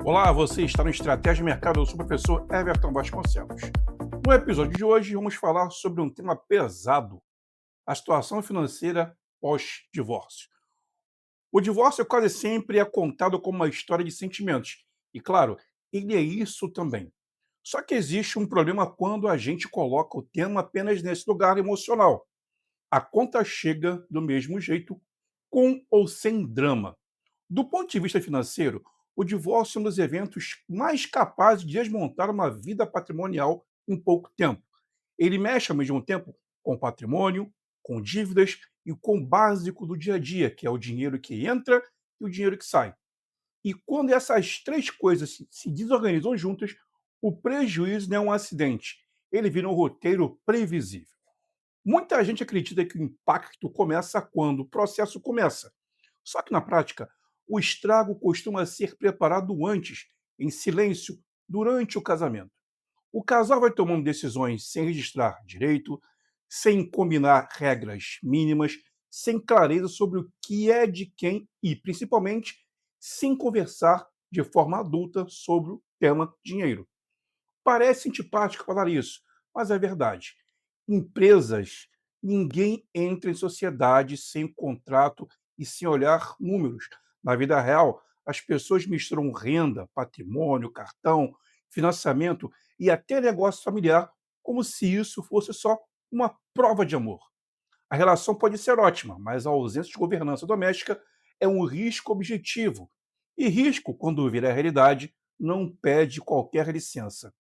Olá, você está no Estratégia de Mercado, eu sou o professor Everton Vasconcelos. No episódio de hoje, vamos falar sobre um tema pesado, a situação financeira pós-divórcio. O divórcio quase sempre é contado como uma história de sentimentos, e claro, ele é isso também. Só que existe um problema quando a gente coloca o tema apenas nesse lugar emocional. A conta chega do mesmo jeito, com ou sem drama. Do ponto de vista financeiro, o divórcio é um dos eventos mais capazes de desmontar uma vida patrimonial em pouco tempo. Ele mexe, ao mesmo tempo, com patrimônio, com dívidas e com o básico do dia a dia, que é o dinheiro que entra e o dinheiro que sai. E quando essas três coisas se desorganizam juntas, o prejuízo não é um acidente, ele vira um roteiro previsível. Muita gente acredita que o impacto começa quando o processo começa. Só que na prática, o estrago costuma ser preparado antes, em silêncio, durante o casamento. O casal vai tomando decisões sem registrar direito, sem combinar regras mínimas, sem clareza sobre o que é de quem e, principalmente, sem conversar de forma adulta sobre o tema dinheiro. Parece antipático falar isso, mas é verdade. Empresas, ninguém entra em sociedade sem contrato e sem olhar números. Na vida real, as pessoas misturam renda, patrimônio, cartão, financiamento e até negócio familiar, como se isso fosse só uma prova de amor. A relação pode ser ótima, mas a ausência de governança doméstica é um risco objetivo. E risco, quando vira realidade, não pede qualquer licença.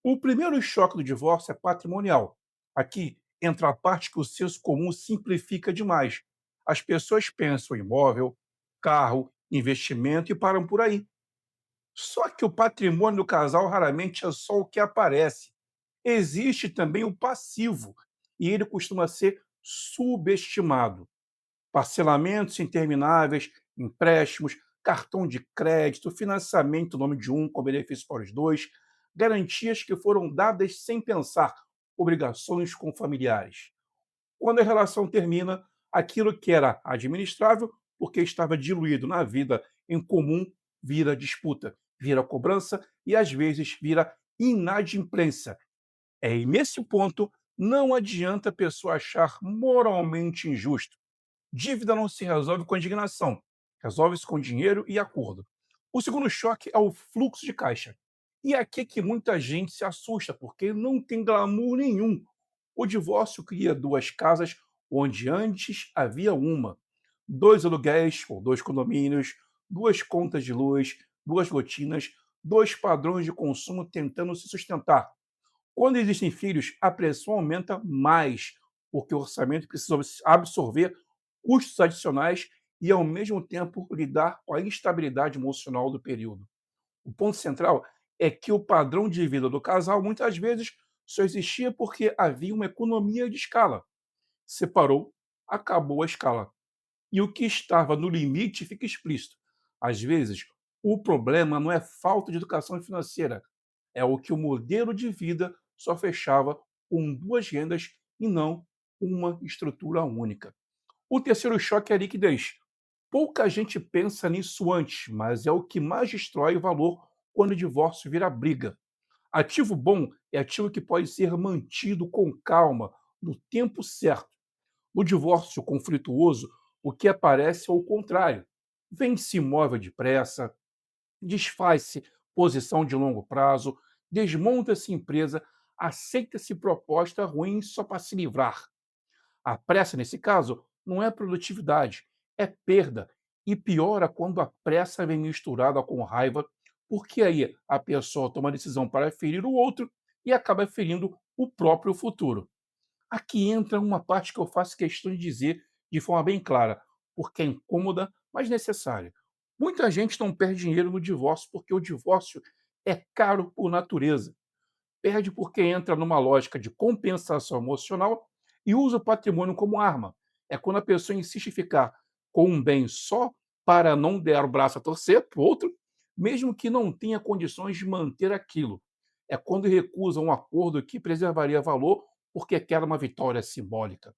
O primeiro choque do divórcio é patrimonial. Aqui entra a parte que o senso comum simplifica demais. As pessoas pensam em imóvel, carro, investimento e param por aí. Só que o patrimônio do casal raramente é só o que aparece. Existe também o passivo, e ele costuma ser subestimado. Parcelamentos intermináveis, empréstimos, cartão de crédito, financiamento no nome de um com benefício para os dois, garantias que foram dadas sem pensar, obrigações com familiares. Quando a relação termina, aquilo que era administrável, porque estava diluído na vida em comum, vira disputa, vira cobrança e às vezes vira inadimplência. É e nesse ponto não adianta a pessoa achar moralmente injusto. Dívida não se resolve com indignação, resolve-se com dinheiro e acordo. O segundo choque é o fluxo de caixa. E é aqui que muita gente se assusta, porque não tem glamour nenhum. O divórcio cria duas casas onde antes havia uma, dois aluguéis ou dois condomínios, duas contas de luz, duas rotinas, dois padrões de consumo tentando se sustentar. Quando existem filhos, a pressão aumenta mais, porque o orçamento precisa absorver custos adicionais e, ao mesmo tempo, lidar com a instabilidade emocional do período. O ponto central é que o padrão de vida do casal muitas vezes só existia porque havia uma economia de escala. Separou, acabou a escala. E o que estava no limite fica explícito. Às vezes, o problema não é falta de educação financeira, é o que o modelo de vida só fechava com duas rendas e não uma estrutura única. O terceiro choque é a liquidez. Pouca gente pensa nisso antes, mas é o que mais destrói o valor quando o divórcio vira briga. Ativo bom é ativo que pode ser mantido com calma, no tempo certo. No divórcio conflituoso, o que aparece é o contrário. Vende-se imóvel depressa, desfaz-se posição de longo prazo, desmonta-se empresa, aceita-se proposta ruim só para se livrar. A pressa, nesse caso, não é produtividade, é perda. E piora quando a pressa vem misturada com raiva, porque aí a pessoa toma decisão para ferir o outro e acaba ferindo o próprio futuro. Aqui entra uma parte que eu faço questão de dizer de forma bem clara, porque é incômoda, mas necessária. Muita gente não perde dinheiro no divórcio porque o divórcio é caro por natureza. Perde porque entra numa lógica de compensação emocional e usa o patrimônio como arma. É quando a pessoa insiste em ficar com um bem só para não dar o braço a torcer para o outro, mesmo que não tenha condições de manter aquilo. É quando recusa um acordo que preservaria valor porque quer uma vitória simbólica.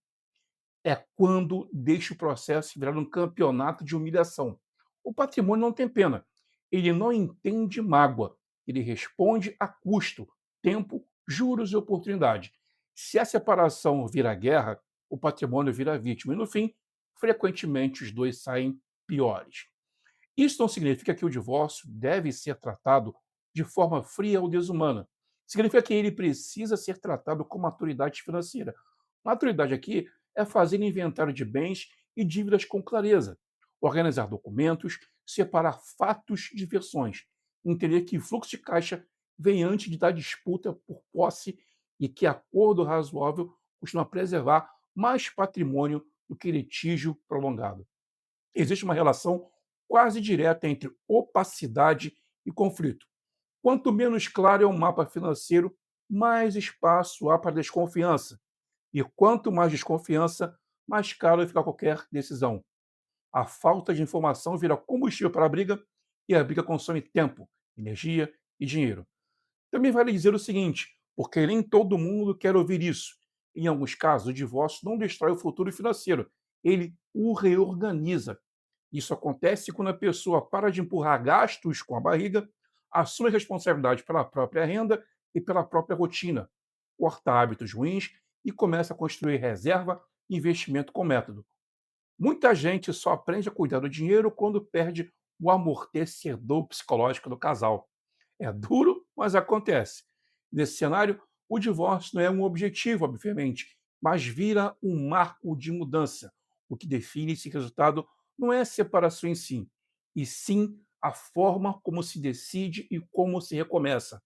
é quando deixa o processo virar um campeonato de humilhação. O patrimônio não tem pena, ele não entende mágoa, ele responde a custo, tempo, juros e oportunidade. Se a separação vira guerra, o patrimônio vira vítima, e no fim, frequentemente os dois saem piores. Isso não significa que o divórcio deve ser tratado de forma fria ou desumana. Significa que ele precisa ser tratado com maturidade financeira. Maturidade aqui é fazer inventário de bens e dívidas com clareza, organizar documentos, separar fatos de versões, entender que fluxo de caixa vem antes da disputa por posse e que acordo razoável costuma preservar mais patrimônio do que litígio prolongado. Existe uma relação quase direta entre opacidade e conflito. Quanto menos claro é o mapa financeiro, mais espaço há para desconfiança. E quanto mais desconfiança, mais caro fica qualquer decisão. A falta de informação vira combustível para a briga e a briga consome tempo, energia e dinheiro. Também vale dizer o seguinte, porque nem todo mundo quer ouvir isso. Em alguns casos, o divórcio não destrói o futuro financeiro, ele o reorganiza. Isso acontece quando a pessoa para de empurrar gastos com a barriga, assume a responsabilidade pela própria renda e pela própria rotina, corta hábitos ruins e começa a construir reserva e investimento com método. Muita gente só aprende a cuidar do dinheiro quando perde o amortecedor psicológico do casal. É duro, mas acontece. Nesse cenário, o divórcio não é um objetivo, obviamente, mas vira um marco de mudança. O que define esse resultado não é a separação em si, e sim a forma como se decide e como se recomeça.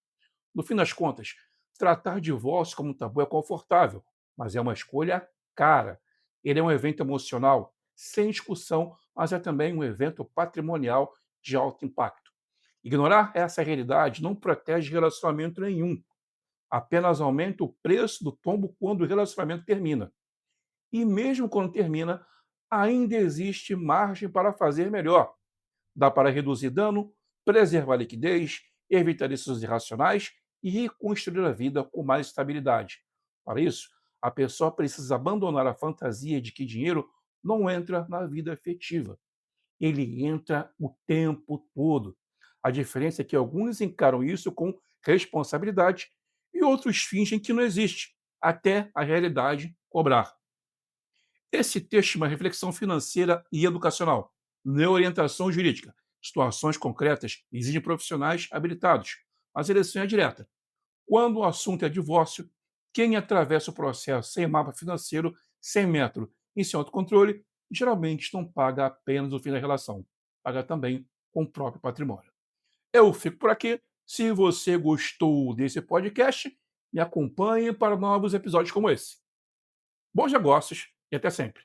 No fim das contas, tratar divórcio como um tabu é confortável, mas é uma escolha cara. Ele é um evento emocional, sem discussão, mas é também um evento patrimonial de alto impacto. Ignorar essa realidade não protege relacionamento nenhum, apenas aumenta o preço do tombo quando o relacionamento termina. E mesmo quando termina, ainda existe margem para fazer melhor. Dá para reduzir dano, preservar a liquidez, evitar decisões irracionais e reconstruir a vida com mais estabilidade. Para isso, a pessoa precisa abandonar a fantasia de que dinheiro não entra na vida afetiva. Ele entra o tempo todo. A diferença é que alguns encaram isso com responsabilidade e outros fingem que não existe, até a realidade cobrar. Esse texto é uma reflexão financeira e educacional, não é orientação jurídica. Situações concretas exigem profissionais habilitados, mas a eleição é direta. Quando o assunto é divórcio, quem atravessa o processo sem mapa financeiro, sem método e sem autocontrole, geralmente não paga apenas o fim da relação, paga também com o próprio patrimônio. Eu fico por aqui. Se você gostou desse podcast, me acompanhe para novos episódios como esse. Bons negócios e até sempre.